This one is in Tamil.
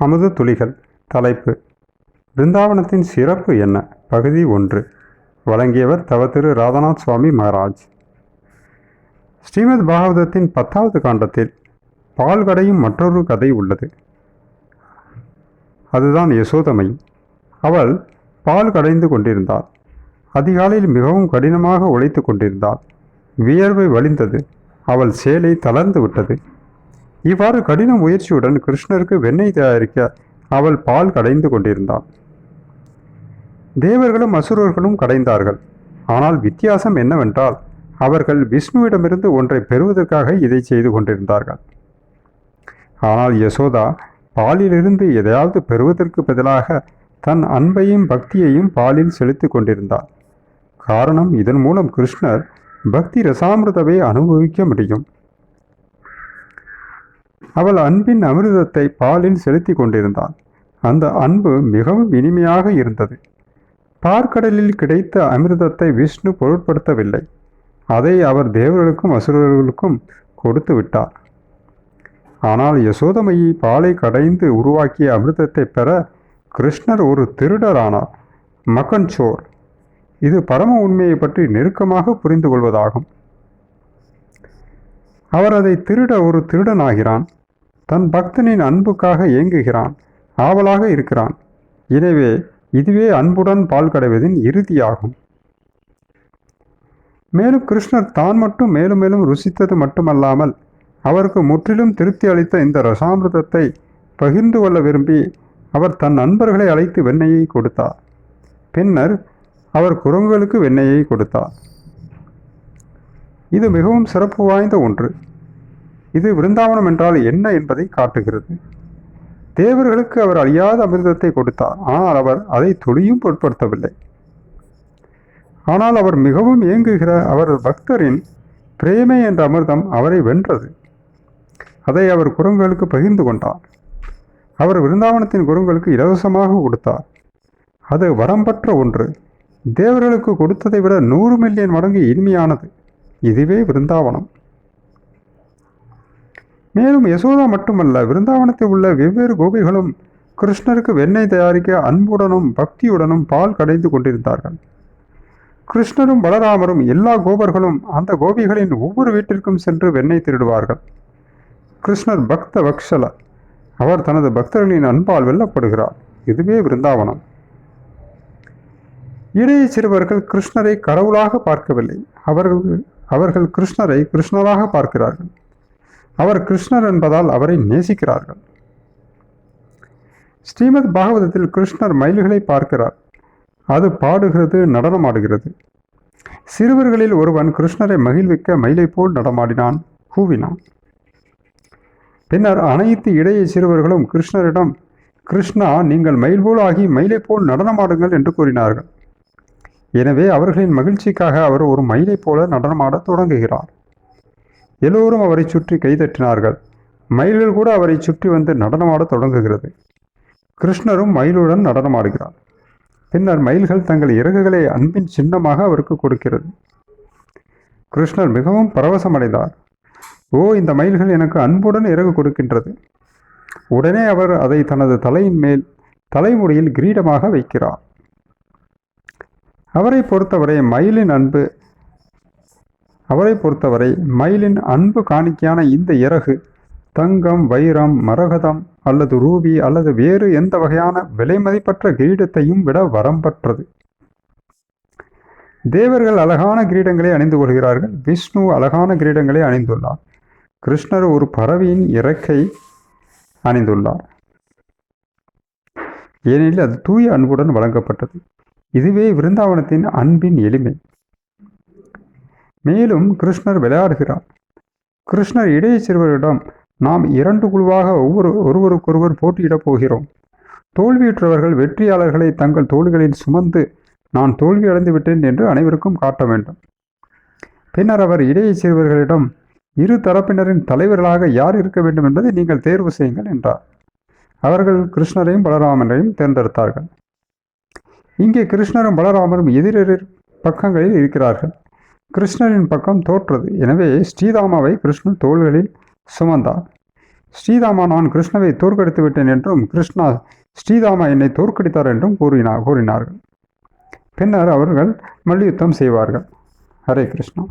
அமுத துளிகள். தலைப்பு: பிருந்தாவனத்தின் சிறப்பு என்ன? பகுதி 1. வழங்கியவர் தவ திரு ராதாநாத் சுவாமி மகாராஜ். ஸ்ரீமத் பாகவதத்தின் 10வது காண்டத்தில் பால் கடையும் மற்றொரு கதை உள்ளது. அதுதான் யசோதமை. அவள் பால் கடைந்து கொண்டிருந்தாள். அதிகாலையில் மிகவும் கடினமாக உழைத்து கொண்டிருந்தாள். வியர்வை வழிந்தது. அவள் சேலை தளர்ந்து விட்டது. இவ்வாறு கடின முயற்சியுடன் கிருஷ்ணருக்கு வெண்ணெய் தயாரிக்க அவள் பால் கடைந்து கொண்டிருந்தாள். தேவர்களும் அசுரர்களும் கடைந்தார்கள். ஆனால் வித்தியாசம் என்னவென்றால், அவர்கள் விஷ்ணுவிடமிருந்து ஒன்றை பெறுவதற்காக இதை செய்து கொண்டிருந்தார்கள். ஆனால் யசோதா பாலிலிருந்து எதையாவது பெறுவதற்கு பதிலாக தன் அன்பையும் பக்தியையும் பாலில் செலுத்தி கொண்டிருந்தாள். காரணம், இதன் மூலம் கிருஷ்ணர் பக்தி ரசாமிருதவை அனுபவிக்க முடியும். அவள் அன்பின் அமிர்தத்தை பாலில் செலுத்தி கொண்டிருந்தாள். அந்த அன்பு மிகவும் இனிமையாக இருந்தது. பார்க்கடலில் கிடைத்த அமிர்தத்தை விஷ்ணு பொருட்படுத்தவில்லை. அதை அவர் தேவர்களுக்கும் அசுரர்களுக்கும் கொடுத்து விட்டார். ஆனால் யசோதமையை பாலை கடைந்து உருவாக்கிய அமிர்தத்தை பெற கிருஷ்ணர் ஒரு திருடரானார். மகன்சோர். இது பரம உண்மையை பற்றி நெருக்கமாக புரிந்து கொள்வதாகும். அவர் அதை திருட ஒரு திருடனாகிறான். தன் பக்தனின் அன்புக்காக ஏங்குகிறான், ஆவலாக இருக்கிறான். எனவே இதுவே அன்புடன் பால் கடைவதின் இறுதியாகும். மேலும் கிருஷ்ணர் தான் மட்டும் மேலும் மேலும் ருசித்தது மட்டுமல்லாமல் அவருக்கு முற்றிலும் திருப்தி அளித்த இந்த ரசாமிர்தத்தை பகிர்ந்து கொள்ள விரும்பி அவர் தன் நண்பர்களை அழைத்து வெண்ணெயை கொடுத்தார். பின்னர் அவர் குரங்குகளுக்கு வெண்ணெயை கொடுத்தார். இது மிகவும் சிறப்பு வாய்ந்த ஒன்று. இது விருந்தாவனம் என்றால் என்ன என்பதை காட்டுகிறது. தேவர்களுக்கு அவர் அழியாத அமிர்தத்தை கொடுத்தார். ஆனால் அவர் அதை துளியும் பொருட்படுத்தவில்லை. ஆனால் அவர் மிகவும் ஏங்குகிற அவர் பக்தரின் பிரேமை என்ற அமிர்தம் அவரை வென்றது. அதை அவர் குரங்குகளுக்கு பகிர்ந்து கொண்டார். அவர் விருந்தாவனத்தின் குரங்குகளுக்கு இலவசமாக கொடுத்தார். அது வரம்பற்ற ஒன்று. தேவர்களுக்கு கொடுத்ததை விட 100 மில்லியன் மடங்கு இனிமையானது. இதுவே விருந்தாவனம். மேலும் யசோதா மட்டுமல்ல, விருந்தாவனத்தில் உள்ள வெவ்வேறு கோபிகளும் கிருஷ்ணருக்கு வெண்ணெய் தயாரிக்க அன்புடனும் பக்தியுடனும் பால் கடைந்து கொண்டிருந்தார்கள். கிருஷ்ணரும் பலராமரும் எல்லா கோபர்களும் அந்த கோபிகளின் ஒவ்வொரு வீட்டிற்கும் சென்று வெண்ணெய் திருடுவார்கள். கிருஷ்ணர் பக்த வக்ஷல. அவர் தனது பக்தர்களின் அன்பால் வெல்லப்படுகிறார். இதுவே விருந்தாவனம். இடையே சிறுவர்கள் கிருஷ்ணரை கடவுளாக பார்க்கவில்லை. அவர்கள் கிருஷ்ணரை கிருஷ்ணராக பார்க்கிறார்கள். அவர் கிருஷ்ணர் என்பதால் அவரை நேசிக்கிறார்கள். ஸ்ரீமத் பாகவதத்தில் கிருஷ்ணர் மயில்களை பார்க்கிறார். அது பாடுகிறது, நடனமாடுகிறது. சிறுவர்களில் ஒருவன் கிருஷ்ணரை மகிழ்விக்க மயிலை போல் நடமாடினான், கூவினான். பின்னர் அனைத்து இடையே சிறுவர்களும் கிருஷ்ணரிடம், கிருஷ்ணா, நீங்கள் மயில் போல் ஆகி மயிலை போல் நடனமாடுங்கள் என்று கூறினார்கள். எனவே அவர்களின் மகிழ்ச்சிக்காக அவர் ஒரு மயிலை போல நடனமாடத் தொடங்குகிறார். எல்லோரும் அவரை சுற்றி கைதட்டினார்கள். மயில்கள் கூட அவரை சுற்றி வந்து நடனமாடத் தொடங்குகிறது. கிருஷ்ணரும் மயிலுடன் நடனமாடுகிறார். பின்னர் மயில்கள் தங்கள் இறகுகளை அன்பின் சின்னமாக அவருக்கு கொடுக்கிறது. கிருஷ்ணர் மிகவும் பரவசமடைந்தார். ஓ, இந்த மயில்கள் எனக்கு அன்புடன் இறகு கொடுக்கின்றது. உடனே அவர் அதை தனது தலையின் மேல் தலைமுடியில் கிரீடமாக வைக்கிறார். அவரை பொறுத்தவரை மயிலின் அன்பு காணிக்கையான இந்த இறகு தங்கம், வைரம், மரகதம் அல்லது ரூபி அல்லது வேறு எந்த வகையான விலைமதிப்பற்ற கிரீடத்தையும் விட வரம்பற்றது. தேவர்கள் அழகான கிரீடங்களை அணிந்து கொள்கிறார்கள். விஷ்ணு அழகான கிரீடங்களை அணிந்துள்ளார். கிருஷ்ணர் ஒரு பறவையின் இறக்கை அணிந்துள்ளார். ஏனெனில் அது தூய அன்புடன் வழங்கப்பட்டது. இதுவே விருந்தாவனத்தின் அன்பின் எளிமை. மேலும் கிருஷ்ணர் விளையாடுகிறார். கிருஷ்ணர் இடையே சிறுவரிடம், நாம் 2 குழுவாக ஒருவருக்கொருவர் போட்டியிடப் போகிறோம். தோல்வியுற்றவர்கள் வெற்றியாளர்களை தங்கள் தோள்களில் சுமந்து நான் தோல்வி அடைந்து விட்டேன் என்று அனைவருக்கும் காட்ட வேண்டும். பின்னர் அவர் இடையே சிறுவர்களிடம், இரு தரப்பினரின் தலைவர்களாக யார் இருக்க வேண்டும் என்பதை நீங்கள் தேர்வு செய்யுங்கள் என்றார். அவர்கள் கிருஷ்ணரையும் பலராமரையும் தேர்ந்தெடுத்தார்கள். இங்கே கிருஷ்ணரும் பலராமரும் எதிரெதிர் பக்கங்களில் இருக்கிறார்கள். கிருஷ்ணரின் பக்கம் தோற்றது. எனவே ஸ்ரீதாமாவை கிருஷ்ணன் தோள்களில் சுமந்தார். ஸ்ரீதாமா நான் கிருஷ்ணவை தோற்கடித்து விட்டேன் என்றும் கிருஷ்ணா ஸ்ரீதாமா என்னை தோற்கடித்தார் என்றும் கூறினார்கள். பின்னர் அவர்கள் மல்யுத்தம் செய்வார்கள். ஹரே கிருஷ்ணா.